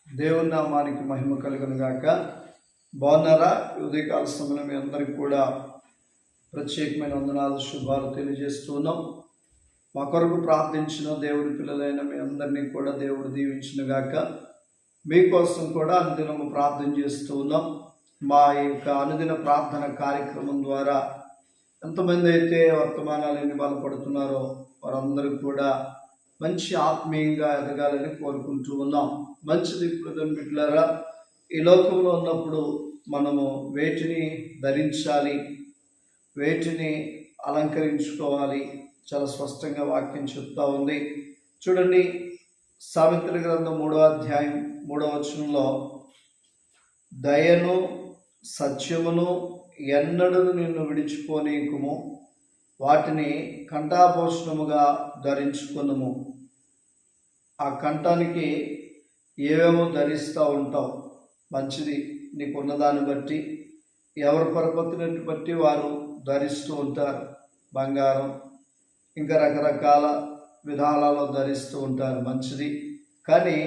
దేవుని నామానికి మహిమ కలుగును గాక. బాగున్నారా? ఉదయకాల సమయంలో మీ అందరికి కూడా ప్రత్యేకమైన వందనాలు, శుభాలు తెలియజేస్తున్నాం. మా కొరకు ప్రార్థించిన దేవుడి పిల్లలైన మీ అందరినీ కూడా దేవుడు దీవించును గాక. మీకోసం కూడా అనుదినము ప్రార్థన చేస్తూ ఉన్నాం. మా యొక్క అనుదిన ప్రార్థన కార్యక్రమం ద్వారా ఎంతమంది అయితే వర్తమానాలని బలపడుతున్నారో వారందరూ కూడా మంచి ఆత్మీయంగా ఎదగాలని కోరుకుంటూ ఉన్నాం. మంచిది బిడ్డలారా, ఈ లోకంలో ఉన్నప్పుడు మనము వేటిని ధరించాలి, వేటిని అలంకరించుకోవాలి, చాలా స్పష్టంగా వాక్యం చెప్తా ఉంది. చూడండి, సామెతల గ్రంథం 3వ అధ్యాయం 3వ వచనంలో, దయను సత్యమును ఎన్నడూ నిన్ను విడిచిపోనీకుము, వాటిని కంఠాభూషణముగా ధరించుకునుము. ఆ కంఠానికి ఏవేమో ధరిస్తూ ఉంటావు. మంచిది, నీకున్నదాన్ని బట్టి ఎవరు పరపతిని బట్టి వారు ధరిస్తూ ఉంటారు. బంగారం, ఇంకా రకరకాల విధానాల్లో ధరిస్తూ ఉంటారు. మంచిది. కానీ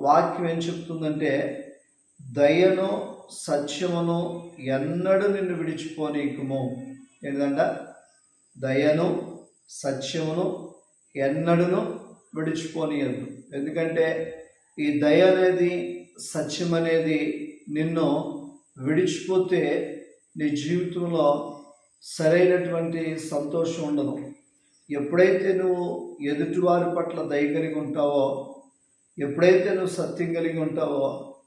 వాక్యం ఏం చెప్తుందంటే, దయను సత్యమును ఎన్నడూ నిన్ను విడిచిపోనీకుము. ఏంటంట? దయను సత్యమును ఎన్నడూ విడిచిపోనీయద్దు. ఎందుకంటే ఈ దయ అనేది, సత్యం అనేది నిన్ను విడిచిపోతే నీ జీవితంలో సరైనటువంటి సంతోషం ఉండదు. ఎప్పుడైతే నువ్వు ఎదుటివారి పట్ల దయ కలిగి ఉంటావో, ఎప్పుడైతే నువ్వు సత్యం కలిగి ఉంటావో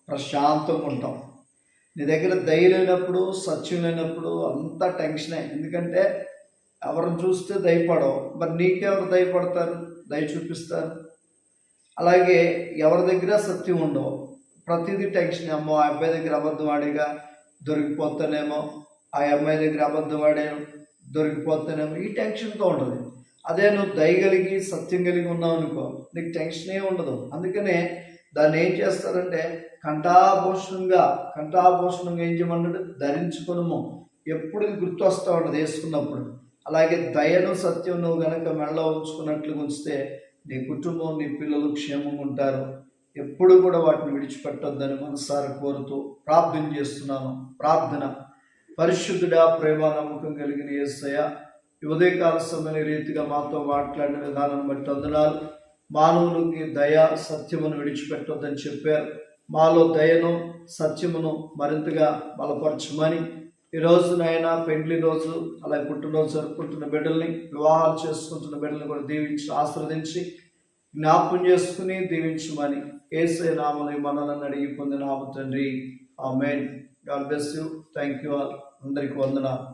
ప్రశాంతంగా ఉంటావు. నీ దగ్గర దయ లేనప్పుడు, సత్యం లేనప్పుడు అంతా టెన్షనే. ఎందుకంటే ఎవరిని చూస్తే దయపడవు. మరి నీకెవరు దయపడతారు, దయ చూపిస్తారు? అలాగే ఎవరి దగ్గర సత్యం ఉండవు, ప్రతిదీ టెన్షన్. అమ్మో, ఆ అబ్బాయి దగ్గర అబద్ధం ఆడిగా దొరికిపోతానేమో, ఆ అమ్మాయి దగ్గర అబద్ధం ఆడే దొరికిపోతానేమో, ఈ టెన్షన్తో ఉంటుంది. అదే నువ్వు దయ కలిగి సత్యం కలిగి ఉన్నావు అనుకో, నీకు టెన్షనే ఉండదు. అందుకనే దాన్ని ఏం చేస్తారంటే కంఠాభూషణంగా ఏం చేయమన్నాడు? ధరించుకునము. ఎప్పుడు గుర్తు వస్తూ ఉండదు వేసుకున్నప్పుడు. అలాగే దయను సత్యం నువ్వు గనక మెడలో ఉంచుకున్నట్లు ఉంచితే నీ కుటుంబం, నీ పిల్లలు క్షేమంగా ఉంటారు. ఎప్పుడు కూడా వాటిని విడిచిపెట్టొద్దని మనసారా కోరుతూ ప్రార్థన చేస్తున్నాను. ప్రార్థన. పరిశుద్ధుడా, ప్రేమ నమ్మకం కలిగిన యేసయ్య, ఉదయకాల సమయ రీతిగా మాతో మాట్లాడిన విధానాన్ని బట్టి వందనాలు. మానవులకి దయ సత్యమును విడిచిపెట్టొద్దని చెప్పారు. మాలో దయను సత్యమును మరింతగా బలపరచమని ఈరోజు నాయన పెండ్లి రోజు, అలాగే పుట్టినరోజు జరుపుకుంటున్న బిడ్డల్ని, వివాహాలు చేసుకుంటున్న బిడ్డల్ని కూడా దీవించి ఆశీర్వదించి జ్ఞాపకం చేసుకుని దీవించమని యేసయ్య నామములో మనలను అడిగి పొందినాము తండ్రి. Amen. God bless you. Thank you all. అందరికీ వందనాలు.